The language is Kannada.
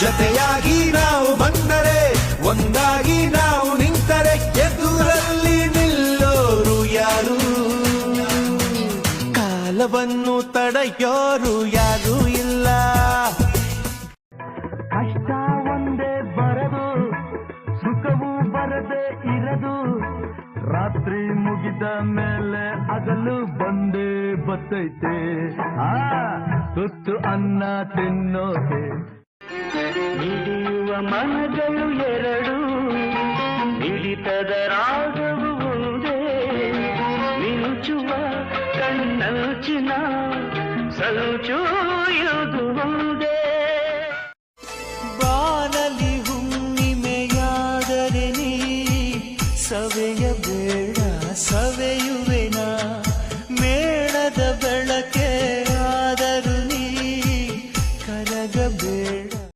ಜೊತೆಯಾಗಿ ನಾವು ಬಂದರೆ, ಒಂದಾಗಿ ನಾವು ನಿಂತರೆ, ಎದುರಲ್ಲಿ ನಿಲ್ಲೋರು ಯಾರು? ಕಾಲವನ್ನು ತಡೆಯೋರು ಯಾರು ಇಲ್ಲ. ಕಷ್ಟ ಒಂದೇ ಬರದು, ಸುಖವೂ ಬರದೆ ಇರದು. ರಾತ್ರಿ ಮುಗಿದ ಮೇಲೆ ಹಗಲು ಬಂದೇ ಬತ್ತೈತೆ. ತುತ್ತು ಅನ್ನ ತಿನ್ನೋಕೆ ಹಿಡಿಯುವ ಮನಗಳು ಎರಡು, ಹಿಡಿತದ ರಾಗವು ಒಂದೇ. ಮಿಂಚುವ ಕಣ್ಣಂಚಿನ ಸಂಚು